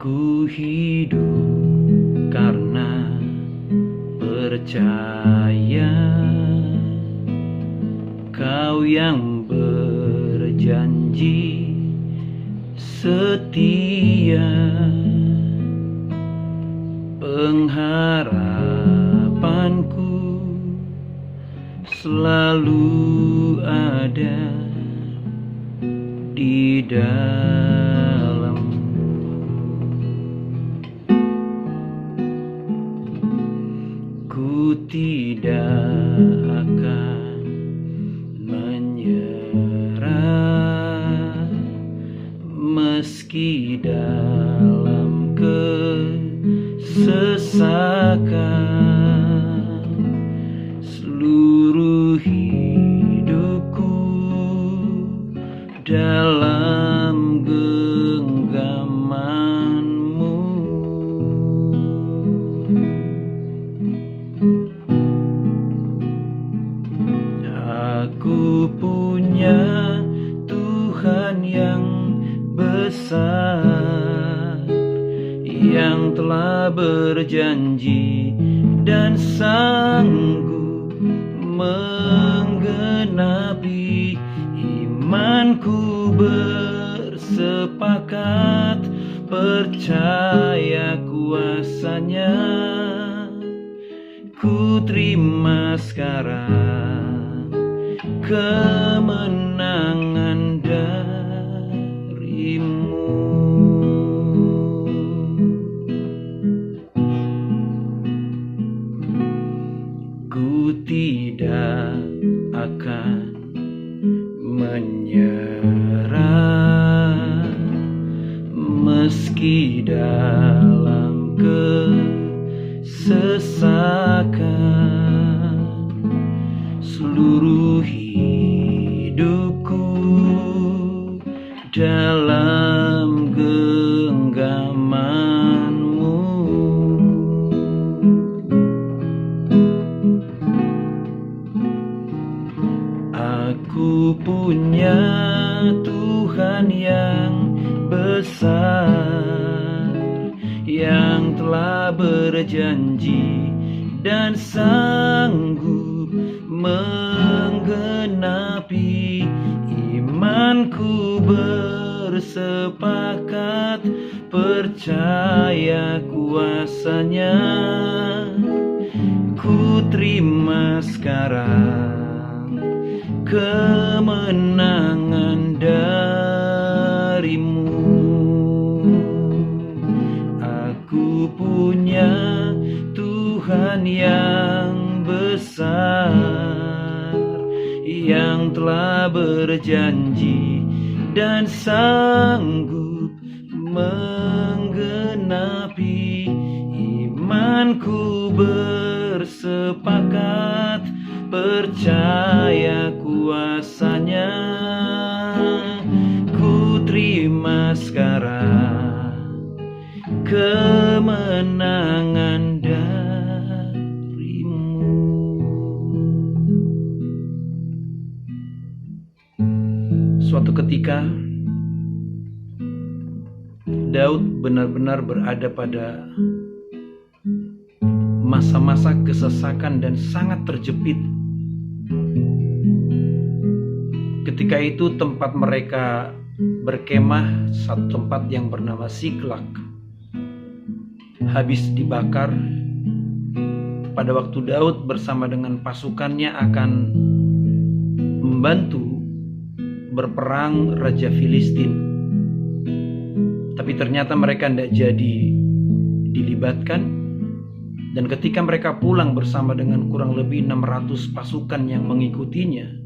Ku hidup karena percaya Kau yang berjanji setia, pengharapanku selalu ada di dalam. Ku tidak akan menyerah meski dalam kesesakan. Seluruh hidupku dalam genggaman-Mu. Aku punya Tuhan yang besar, yang telah berjanji dan sanggup menggenapi. Imanku bersepakat percaya kuasa-Nya. Ku terima sekarang kemenangan dari-Mu. Ku tidak akan menyerah meski dalam kesesakan. Seluruh hidupku dalam genggaman-Mu. Aku punya Tuhan yang besar, yang telah berjanji dan sanggup menggenapi. Imanku bersepakat percaya kuasa-Nya. Ku terima sekarang kemenangan dari-Mu. Aku punya Tuhan yang besar, yang telah berjanji dan sanggup menggenapi. Imanku bersepakat percaya kuasa-Nya. Ku terima sekarang kemenangan dari-Mu. Suatu ketika Daud benar-benar berada pada masa-masa kesesakan dan sangat terjepit. Ketika itu tempat mereka berkemah, satu tempat yang bernama Siklak, habis dibakar. Pada waktu Daud bersama dengan pasukannya akan membantu berperang Raja Filistin, tapi ternyata mereka tidak jadi dilibatkan. Dan ketika mereka pulang bersama dengan kurang lebih 600 pasukan yang mengikutinya,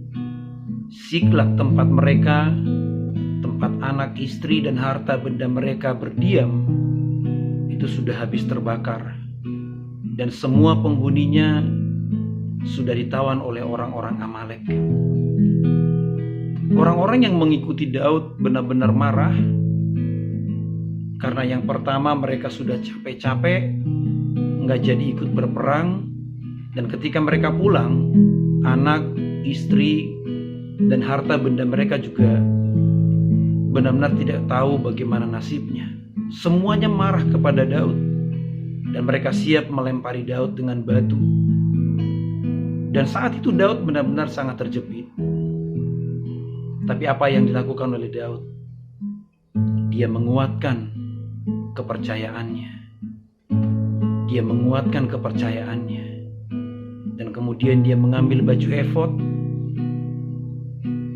Siklak tempat mereka, tempat anak, istri, dan harta benda mereka berdiam, itu sudah habis terbakar. Dan semua penghuninya sudah ditawan oleh orang-orang Amalek. Orang-orang yang mengikuti Daud benar-benar marah, karena yang pertama mereka sudah capek-capek nggak jadi ikut berperang, dan ketika mereka pulang, anak, istri, dan harta benda mereka juga benar-benar tidak tahu bagaimana nasibnya. Semuanya marah kepada Daud, dan mereka siap melempari Daud dengan batu. Dan saat itu Daud benar-benar sangat terjepit. Tapi apa yang dilakukan oleh Daud? Dia menguatkan kepercayaannya. Dia menguatkan kepercayaannya. Dan kemudian dia mengambil baju efod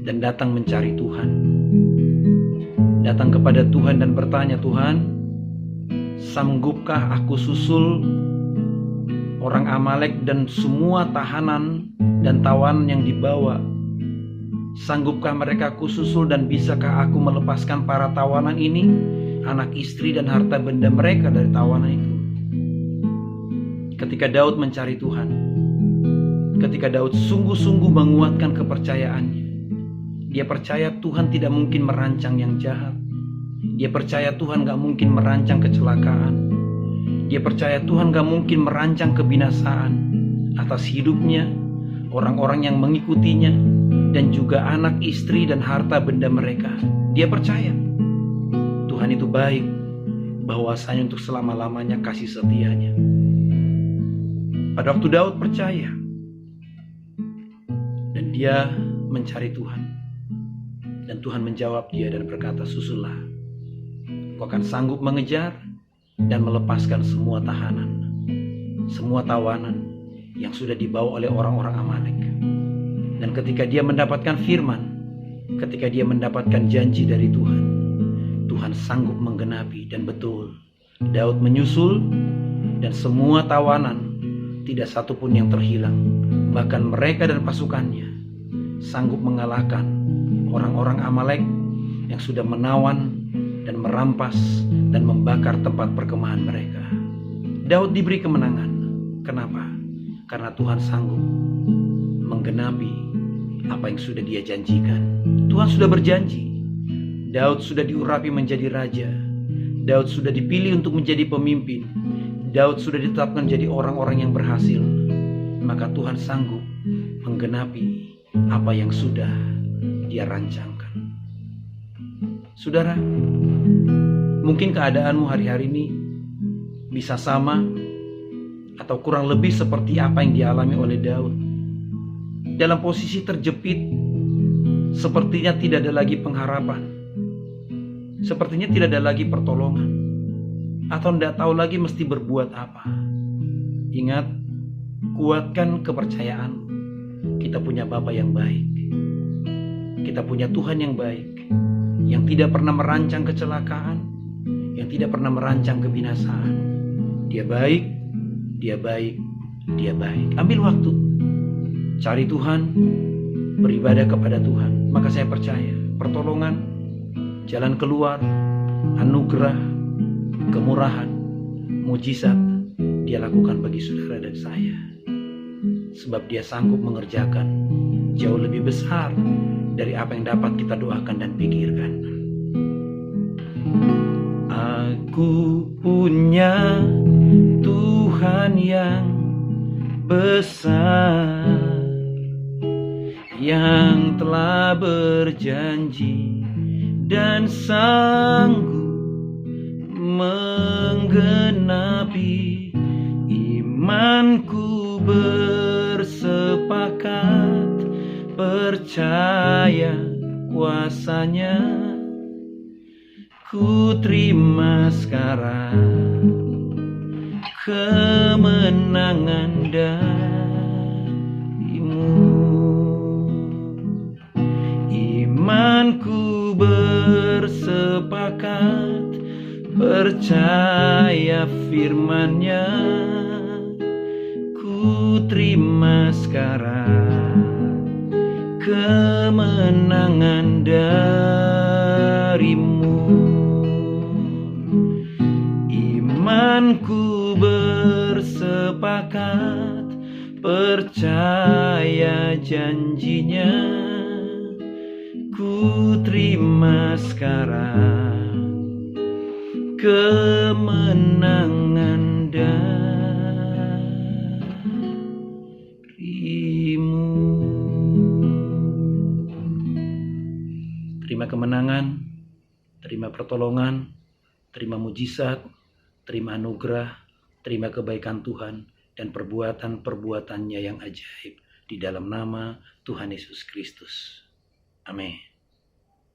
dan datang mencari Tuhan. Datang kepada Tuhan dan bertanya, Tuhan, sanggupkah aku susul orang Amalek dan semua tahanan dan tawanan yang dibawa? Sanggupkah mereka aku susul, dan bisakah aku melepaskan para tawanan ini, anak istri dan harta benda mereka dari tawanan itu? Ketika Daud mencari Tuhan, ketika Daud sungguh-sungguh menguatkan kepercayaannya, dia percaya Tuhan tidak mungkin merancang yang jahat. Dia percaya Tuhan gak mungkin merancang kecelakaan. Dia percaya Tuhan gak mungkin merancang kebinasaan atas hidupnya, orang-orang yang mengikutinya, dan juga anak, istri, dan harta benda mereka. Dia percaya Tuhan itu baik, bahwasanya untuk selama-lamanya kasih setianya. Pada waktu Daud percaya dan dia mencari Tuhan, dan Tuhan menjawab dia dan berkata, susullah, kau akan sanggup mengejar dan melepaskan semua tahanan, semua tawanan yang sudah dibawa oleh orang-orang Amalek. Dan ketika dia mendapatkan firman, ketika dia mendapatkan janji dari Tuhan, Tuhan sanggup menggenapi. Dan betul, Daud menyusul, dan semua tawanan tidak satupun yang terhilang. Bahkan mereka dan pasukannya sanggup mengalahkan orang-orang Amalek yang sudah menawan dan merampas dan membakar tempat perkemahan mereka. Daud diberi kemenangan. Kenapa? Karena Tuhan sanggup menggenapi apa yang sudah dia janjikan. Tuhan sudah berjanji. Daud sudah diurapi menjadi raja. Daud sudah dipilih untuk menjadi pemimpin. Daud sudah ditetapkan menjadi orang-orang yang berhasil. Maka Tuhan sanggup menggenapi apa yang sudah dia rancangkan. Saudara, mungkin keadaanmu hari-hari ini bisa sama atau kurang lebih seperti apa yang dialami oleh Daud. Dalam posisi terjepit, sepertinya tidak ada lagi pengharapan, sepertinya tidak ada lagi pertolongan, atau tidak tahu lagi mesti berbuat apa. Ingat, kuatkan kepercayaan. Kita punya Bapa yang baik, kita punya Tuhan yang baik, yang tidak pernah merancang kecelakaan, yang tidak pernah merancang kebinasaan. Dia baik, dia baik, dia baik. Ambil waktu, cari Tuhan, beribadah kepada Tuhan. Maka saya percaya pertolongan, jalan keluar, anugerah, kemurahan, mujizat dia lakukan bagi saudara dan saya. Sebab dia sanggup mengerjakan jauh lebih besar dari apa yang dapat kita doakan dan pikirkan. Aku punya Tuhan yang besar, yang telah berjanji dan sanggup menggenapi. Imanku bersepakat percaya kuasanya. Ku terima sekarang kemenangan darimu. Imanku bersepakat percaya firman-Nya. Ku terima sekarang kemenangan darimu. Imanku bersepakat percaya janjinya. Ku terima sekarang kemenangan darimu. Terima kemenangan, terima pertolongan, terima mujizat, terima anugerah, terima kebaikan Tuhan, dan perbuatan-perbuatannya yang ajaib di dalam nama Tuhan Yesus Kristus. Amin.